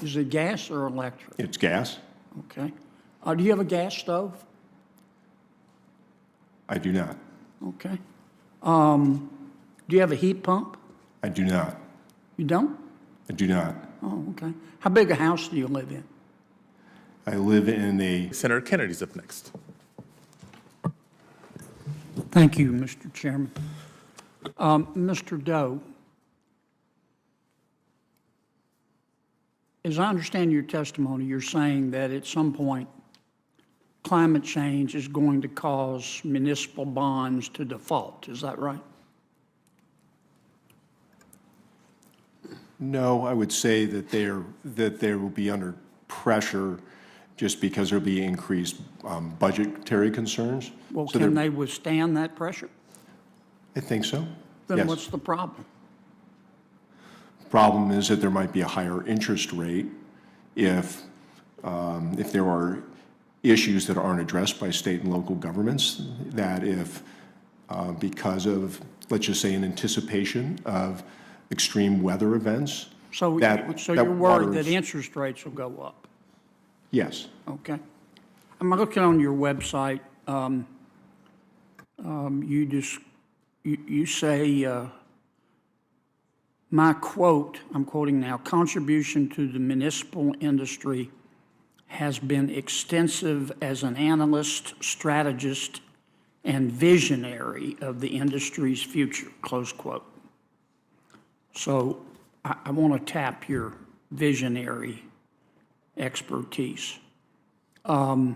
Is it gas or electric? It's gas. Okay. Do you have a gas stove? I do not. Okay. Do you have a heat pump? I do not. You don't? I do not. Oh, okay. How big a house do you live in? I live in a... Senator Kennedy's up next. Thank you, Mr. Chairman. Mr. Doe, as I understand your testimony, you're saying that at some point climate change is going to cause municipal bonds to default. Is that right? No, I would say that they will be under pressure just because there'll be increased budgetary concerns. Well, So can they withstand that pressure? I think so. Then Yes. what's the problem? Problem is that there might be a higher interest rate if there are issues that aren't addressed by state and local governments, that if because of, let's just say, in anticipation of extreme weather events. So, that you're worried that waters- interest rates will go up? Yes. Okay. I'm looking on your website. You say, my quote, I'm quoting now, contribution to the municipal industry has been extensive as an analyst, strategist, and visionary of the industry's future, close quote. So I want to tap your visionary expertise. At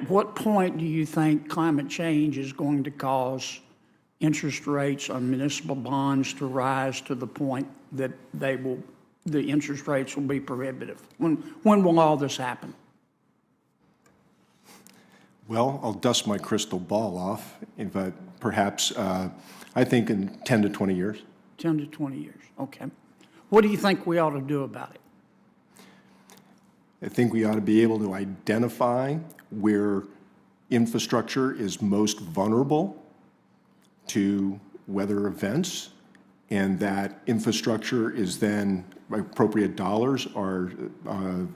what point do you think climate change is going to cause interest rates on municipal bonds to rise to the point that the interest rates will be prohibitive? When will all this happen? Well, I'll dust my crystal ball off, but perhaps I think in 10 to 20 years. 10 to 20 years, okay. What do you think we ought to do about it? I think we ought to be able to identify where infrastructure is most vulnerable to weather events, and that infrastructure is then, appropriate dollars are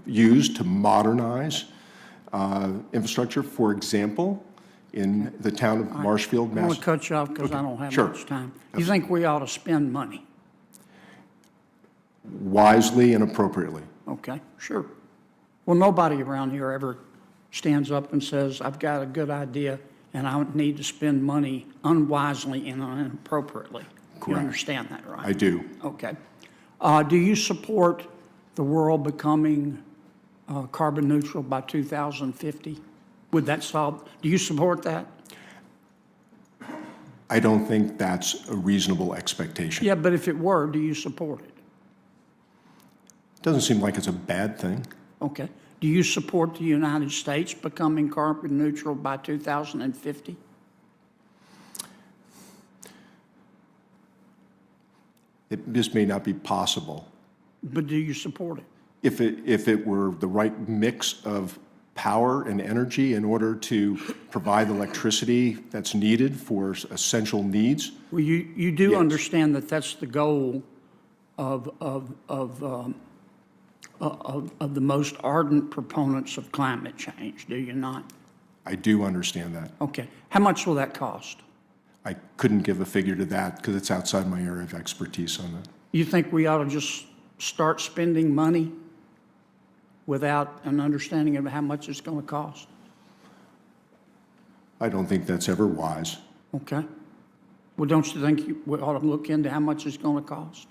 used to modernize infrastructure. For example, in the town of Marshfield, I want to cut you off because I don't have much time. You think we ought to spend money? Wisely and appropriately. Okay, sure. Well, nobody around here ever stands up and says, I've got a good idea and I need to spend money unwisely and inappropriately. Correct. You understand that, right? I do. Okay. Do you support the world becoming carbon neutral by 2050? Would that solve, do you support that? I don't think that's a reasonable expectation. Yeah, but if it were, do you support it? Doesn't seem like it's a bad thing. Okay. Do you support the United States becoming carbon neutral by 2050? It just may not be possible. But do you support it? If it were the right mix of power and energy in order to provide the electricity that's needed for essential needs. Well, you do Yes. understand that that's the goal of the most ardent proponents of climate change, do you not? I do understand that. Okay. How much will that cost? I couldn't give a figure to that because it's outside my area of expertise on that. You think we ought to just start spending money without an understanding of how much it's going to cost? I don't think that's ever wise. Okay. Well, don't you think we ought to look into how much it's going to cost?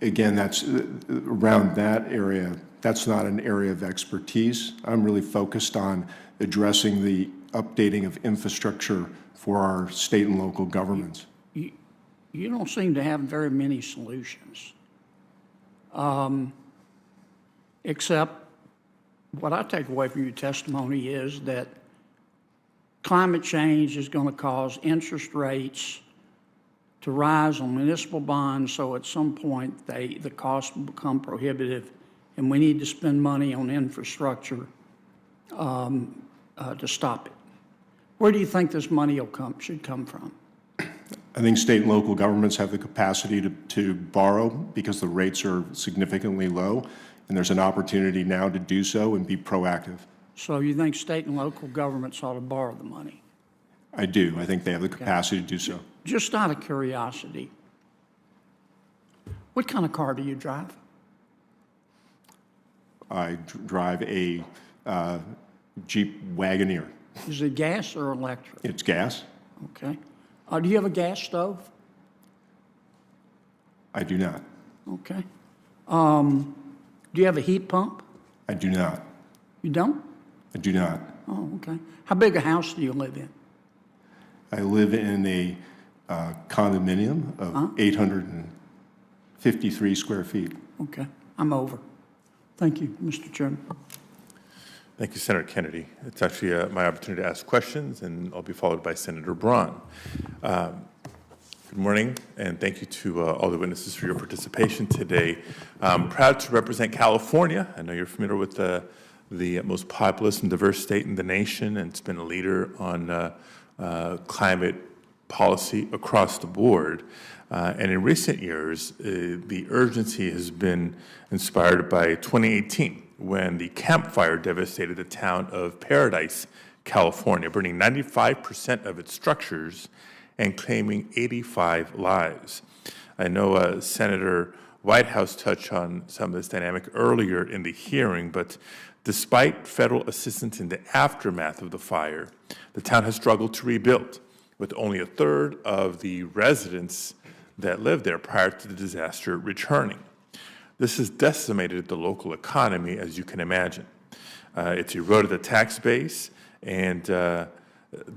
Again, that's around that area. That's not an area of expertise. I'm really focused on addressing the updating of infrastructure for our state and local governments. You don't seem to have very many solutions. Except what I take away from your testimony is that climate change is going to cause interest rates to rise on municipal bonds, so at some point the cost will become prohibitive, and we need to spend money on infrastructure to stop it. Where do you think this money should come from? I think state and local governments have the capacity to borrow because the rates are significantly low, and there's an opportunity now to do so and be proactive. So you think state and local governments ought to borrow the money? I do. I think they have the capacity to do so. Just out of curiosity, what kind of car do you drive? I drive a Jeep Wagoneer. Is it gas or electric? It's gas. Okay. Do you have a gas stove? I do not. Okay. Do you have a heat pump? I do not. You don't? I do not. Oh, okay. How big a house do you live in? I live in a condominium of 853 square feet. Okay. I'm over. Thank you, Mr. Chairman. Thank you, Senator Kennedy. It's actually my opportunity to ask questions, and I'll be followed by Senator Braun. Good morning, and thank you to all the witnesses for your participation today. I'm proud to represent California. I know you're familiar with the most populous and diverse state in the nation, and it's been a leader on climate policy across the board. And in recent years, the urgency has been inspired by 2018, when the Camp Fire devastated the town of Paradise, California, burning 95% of its structures and claiming 85 lives. I know Senator Whitehouse touched on some of this dynamic earlier in the hearing, but despite federal assistance in the aftermath of the fire, the town has struggled to rebuild, with only a third of the residents that lived there prior to the disaster returning. This has decimated the local economy, as you can imagine. It's eroded the tax base, and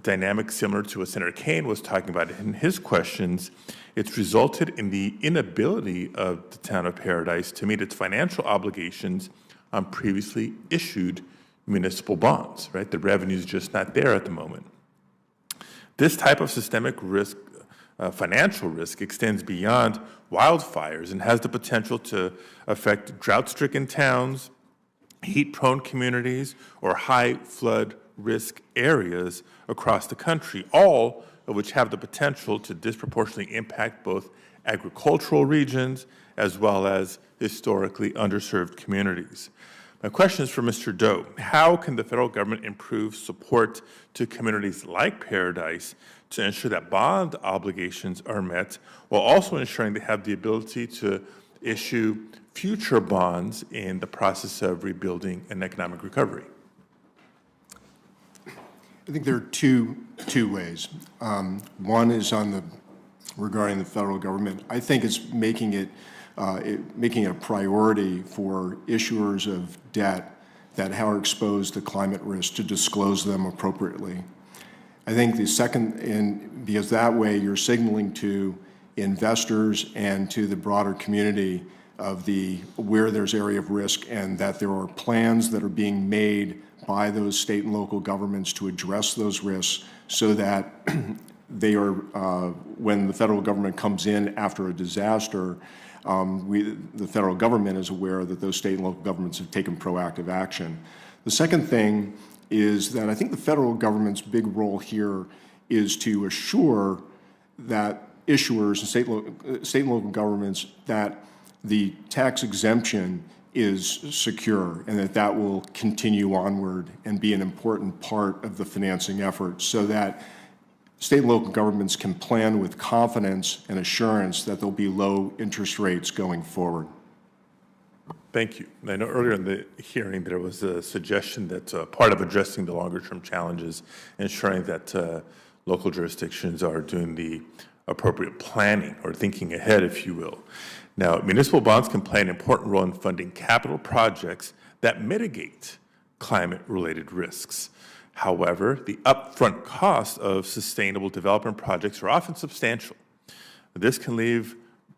dynamic similar to what Senator Kaine was talking about in his questions, it's resulted in the inability of the town of Paradise to meet its financial obligations on previously issued municipal bonds, right? The revenue is just not there at the moment. This type of systemic risk, financial risk, extends beyond wildfires and has the potential to affect drought-stricken towns, heat-prone communities, or high flood risk areas across the country, all of which have the potential to disproportionately impact both agricultural regions as well as historically underserved communities. My question is for Mr. Doe. How can the federal government improve support to communities like Paradise to ensure that bond obligations are met, while also ensuring they have the ability to issue future bonds in the process of rebuilding and economic recovery? I think there are two ways. One is regarding the federal government. I think it's making it a priority for issuers of debt that are exposed to climate risk to disclose them appropriately. I think the second, and because that way you're signaling to investors and to the broader community of where there's area of risk, and that there are plans that are being made by those state and local governments to address those risks, so that they are, when the federal government comes in after a disaster, the federal government is aware that those state and local governments have taken proactive action. The second thing is that I think the federal government's big role here is to assure that issuers and state and local governments that the tax exemption is secure, and that will continue onward and be an important part of the financing effort, so that state and local governments can plan with confidence and assurance that there'll be low interest rates going forward. Thank you. I know earlier in the hearing there was a suggestion that part of addressing the longer-term challenges, ensuring that local jurisdictions are doing the appropriate planning or thinking ahead, if you will. Now, municipal bonds can play an important role in funding capital projects that mitigate climate-related risks. However, the upfront costs of sustainable development projects are often substantial. This can leave,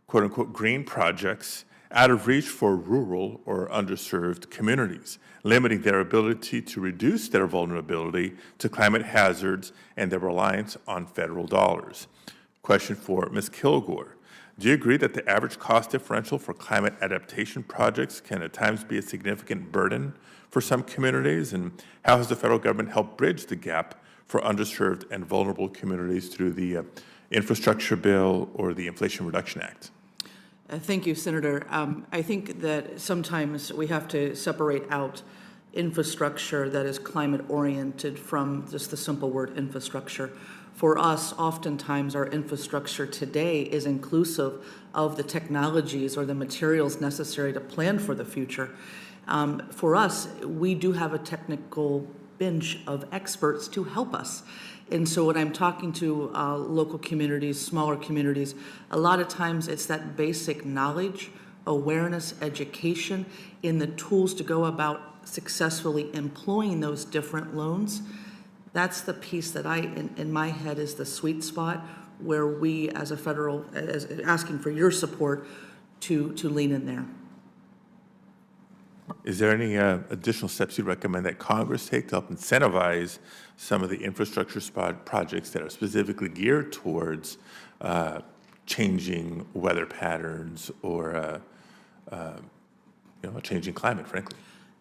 quote-unquote, green projects out of reach for rural or underserved communities, limiting their ability to reduce their vulnerability to climate hazards and their reliance on federal dollars. Question for Ms. Kilgore. Do you agree that the average cost differential for climate adaptation projects can at times be a significant burden for some communities? And how has the federal government helped bridge the gap for underserved and vulnerable communities through the infrastructure bill or the Inflation Reduction Act? Thank you, Senator. I think that sometimes we have to separate out infrastructure that is climate-oriented from just the simple word infrastructure. For us, oftentimes our infrastructure today is inclusive of the technologies or the materials necessary to plan for the future. For us, we do have a technical bench of experts to help us. And so when I'm talking to local communities, smaller communities, a lot of times it's that basic knowledge, awareness, education in the tools to go about successfully employing those different loans. That's the piece that in my head is the sweet spot where we as a federal, asking for your support to lean in there. Is there any additional steps you'd recommend that Congress take to help incentivize some of the infrastructure projects that are specifically geared towards changing weather patterns or a changing climate, frankly?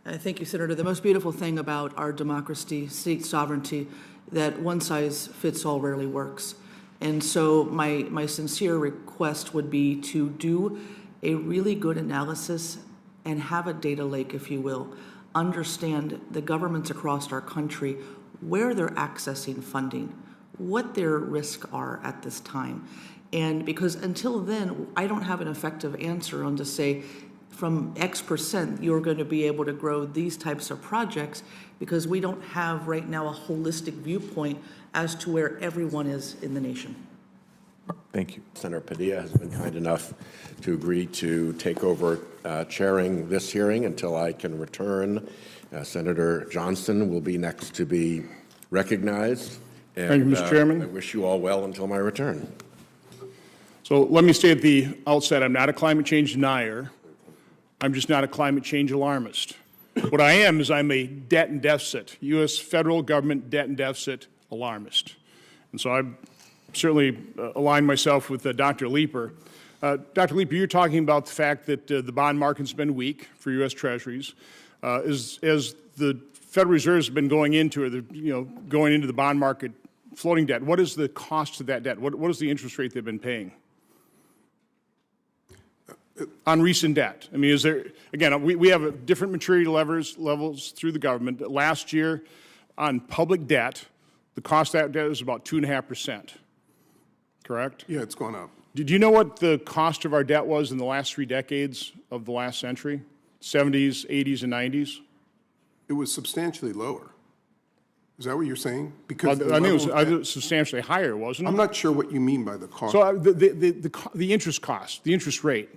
Thank you, Senator. The most beautiful thing about our democracy, state sovereignty, that one size fits all rarely works. And so my sincere request would be to do a really good analysis and have a data lake, if you will, understand the governments across our country, where they're accessing funding, what their risks are at this time. And because until then, I don't have an effective answer on to say, from X percent, you're going to be able to grow these types of projects, because we don't have right now a holistic viewpoint as to where everyone is in the nation. Thank you. Senator Padilla has been kind enough to agree to take over chairing this hearing until I can return. Senator Johnston will be next to be recognized. And, thank you, Mr. Chairman. I wish you all well until my return. So let me say at the outset, I'm not a climate change denier. I'm just not a climate change alarmist. What I am is I'm a debt and deficit, U.S. federal government debt and deficit alarmist. And so I certainly align myself with Dr. Leeper. Dr. Leeper, you're talking about the fact that the bond market's been weak for U.S. Treasuries. As the Federal Reserve has been going into the bond market floating debt, what is the cost of that debt? What is the interest rate they've been paying on recent debt? I mean, is there, again, we have different maturity levels through the government. Last year on public debt, the cost of that debt was about 2.5%, correct? Yeah, it's gone up. Did you know what the cost of our debt was in the last 3 decades of the last century? 70s, 80s, and 90s? It was substantially lower. Is that what you're saying? Because I think it was substantially higher, wasn't it? I'm not sure what you mean by the cost. So the interest cost, the interest rate.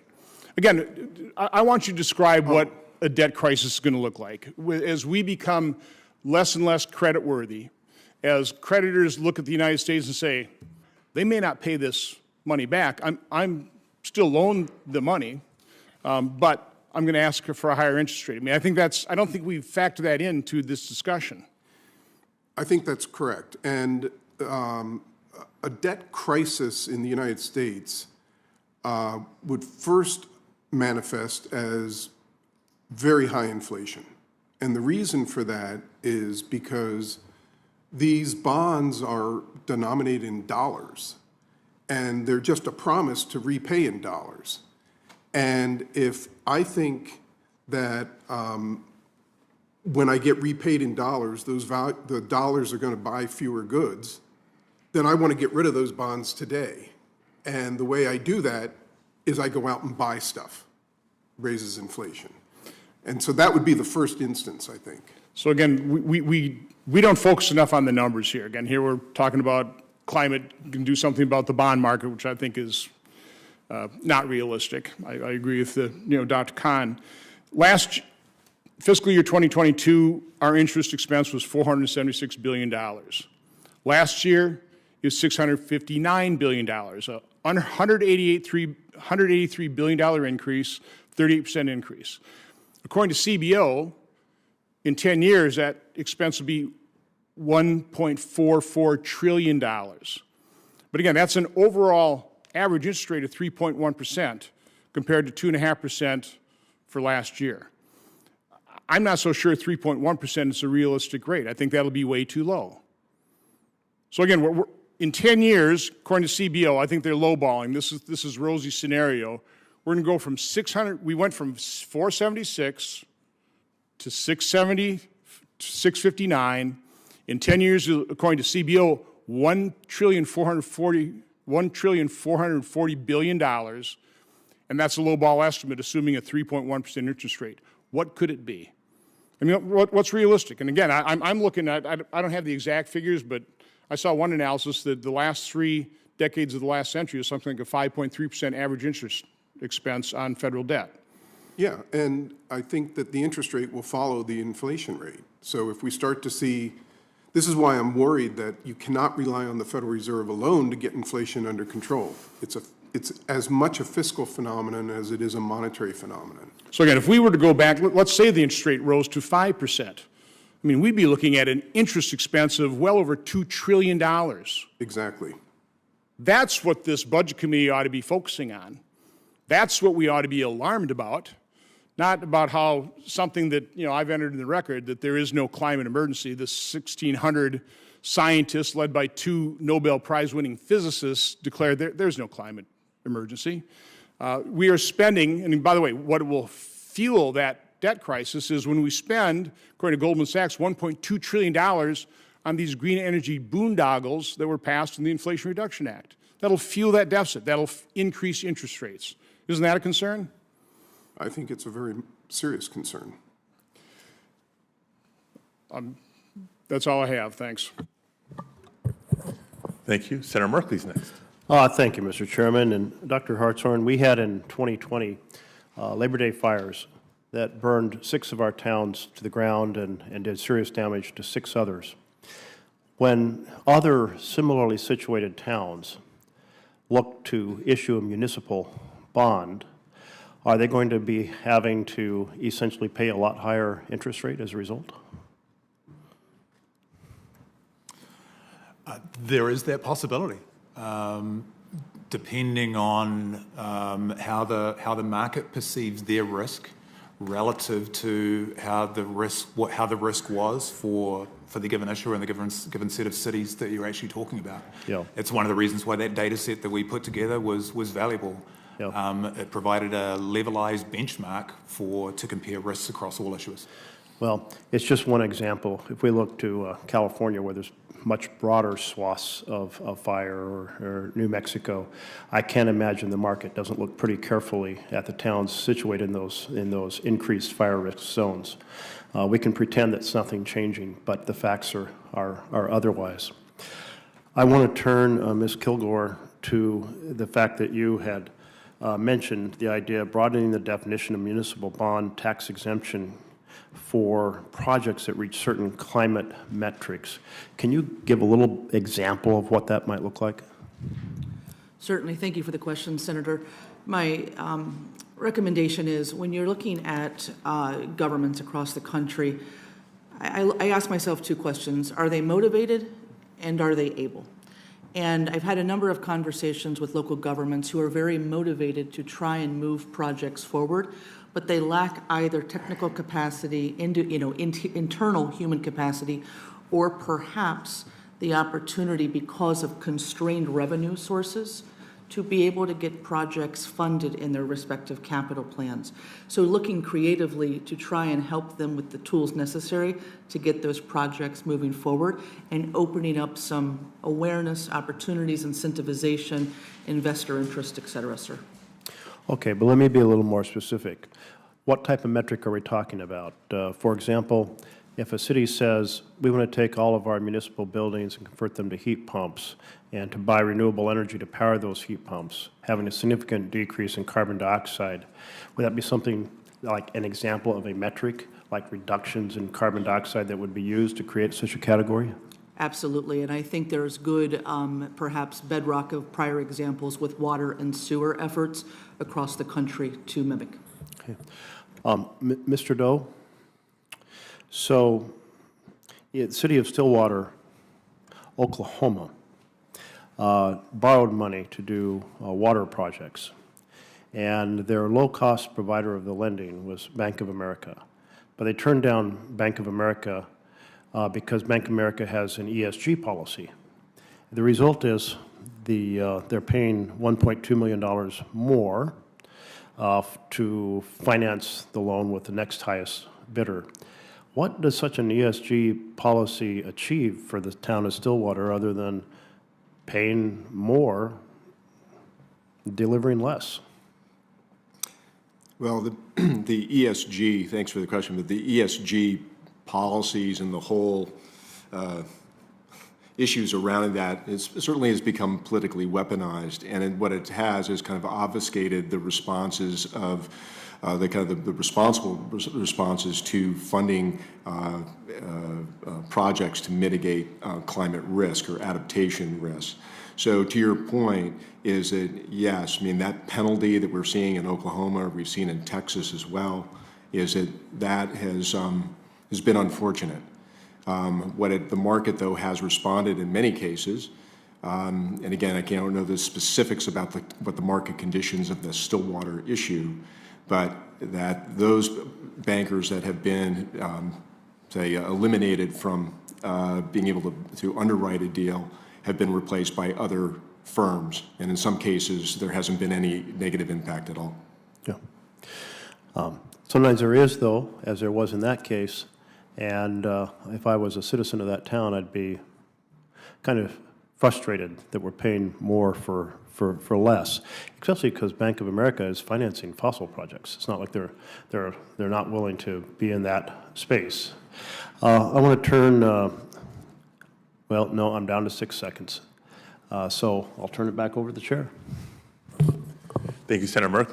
Again, I want you to describe what a debt crisis is going to look like. As we become less and less creditworthy, as creditors look at the United States and say, they may not pay this money back. I'm still loan the money, but I'm going to ask for a higher interest rate. I mean, I don't think we've factored that into this discussion. I think that's correct. And a debt crisis in the United States would first manifest as very high inflation. And the reason for that is because these bonds are denominated in dollars, and they're just a promise to repay in dollars. And if I think that when I get repaid in dollars, the dollars are going to buy fewer goods, then I want to get rid of those bonds today. And the way I do that is I go out and buy stuff, raises inflation. And so that would be the first instance, I think. So again, we don't focus enough on the numbers here. Again, here we're talking about climate, can do something about the bond market, which I think is not realistic. I agree with Dr. Kahn. Last fiscal year 2022, our interest expense was $476 billion. Last year, it was $659 billion, a $183 billion increase, 38% increase. According to CBO, in 10 years, that expense will be $1.44 trillion. But again, that's an overall average interest rate of 3.1% compared to 2.5% for last year. I'm not so sure 3.1% is a realistic rate. I think that'll be way too low. So again, in 10 years, according to CBO, I think they're lowballing. This is Rosie's scenario. We're going to go from 600, we went from 476 to 670, 659. In 10 years, according to CBO, $1,440 billion, and that's a lowball estimate, assuming a 3.1% interest rate. What could it be? I mean, what's realistic? And again, I'm looking at, I don't have the exact figures, but I saw one analysis that the last 3 decades of the last century is something like a 5.3% average interest expense on federal debt. Yeah, and I think that the interest rate will follow the inflation rate. So if we start to see, this is why I'm worried that you cannot rely on the Federal Reserve alone to get inflation under control. It's as much a fiscal phenomenon as it is a monetary phenomenon. So again, if we were to go back, let's say the interest rate rose to 5%. I mean, we'd be looking at an interest expense of well over $2 trillion. Exactly. That's what this Budget Committee ought to be focusing on. That's what we ought to be alarmed about, not about how something that, I've entered in the record, that there is no climate emergency. The 1,600 scientists led by 2 Nobel Prize-winning physicists declared there's no climate emergency. We are spending, and by the way, what will fuel that debt crisis is when we spend, according to Goldman Sachs, $1.2 trillion on these green energy boondoggles that were passed in the Inflation Reduction Act. That'll fuel that deficit. That'll increase interest rates. Isn't that a concern? I think it's a very serious concern. That's all I have. Thanks. Thank you. Senator Merkley's next. Thank you, Mr. Chairman. And Dr. Hartshorn, we had in 2020 Labor Day fires that burned 6 of our towns to the ground and did serious damage to 6 others. When other similarly situated towns look to issue a municipal bond, are they going to be having to essentially pay a lot higher interest rate as a result? There is that possibility, depending on how the market perceives their risk relative to how the risk was for the given issue and the given set of cities that you're actually talking about. Yeah. It's one of the reasons why that data set that we put together was valuable. Yeah. It provided a levelized benchmark to compare risks across all issuers. Well, it's just one example. If we look to California, where there's much broader swaths of fire, or New Mexico, I can't imagine the market doesn't look pretty carefully at the towns situated in those increased fire risk zones. We can pretend that's nothing changing, but the facts are otherwise. I want to turn, Ms. Kilgore, to the fact that you had mentioned the idea of broadening the definition of municipal bond tax exemption for projects that reach certain climate metrics. Can you give a little example of what that might look like? Certainly. Thank you for the question, Senator. My recommendation is when you're looking at governments across the country, I ask myself 2 questions. Are they motivated and are they able? And I've had a number of conversations with local governments who are very motivated to try and move projects forward, but they lack either technical capacity, internal human capacity, or perhaps the opportunity because of constrained revenue sources to be able to get projects funded in their respective capital plans. So looking creatively to try and help them with the tools necessary to get those projects moving forward and opening up some awareness, opportunities, incentivization, investor interest, et cetera, sir. Okay, but let me be a little more specific. What type of metric are we talking about? For example, if a city says, we want to take all of our municipal buildings and convert them to heat pumps and to buy renewable energy to power those heat pumps, having a significant decrease in carbon dioxide, would that be something like an example of a metric, like reductions in carbon dioxide that would be used to create such a category? Absolutely, and I think there's good, perhaps bedrock of prior examples with water and sewer efforts across the country to mimic. Okay. Mr. Doe, so the city of Stillwater, Oklahoma, borrowed money to do water projects, and their low-cost provider of the lending was Bank of America. But they turned down Bank of America because Bank of America has an ESG policy. The result is they're paying $1.2 million more to finance the loan with the next highest bidder. What does such an ESG policy achieve for the town of Stillwater other than paying more, delivering less? Well, the ESG, thanks for the question, but the ESG policies and the whole issues around that certainly has become politically weaponized, and what it has is kind of obfuscated the responses of the responsible responses to funding projects to mitigate climate risk or adaptation risk. So to your point is that, yes, I mean, that penalty that we're seeing in Oklahoma, we've seen in Texas as well, is that has been unfortunate. The market, though, has responded in many cases, and again, I don't know the specifics about what the market conditions of the Stillwater issue, but that those bankers that have been, say, eliminated from being able to underwrite a deal have been replaced by other firms, and in some cases, there hasn't been any negative impact at all. Yeah. Sometimes there is, though, as there was in that case, and if I was a citizen of that town, I'd be kind of frustrated that we're paying more for less, especially because Bank of America is financing fossil projects. It's not like they're not willing to be in that space. I want to turn. Well, no, I'm down to 6 seconds, so I'll turn it back over to the chair. Thank you, Senator Merkley.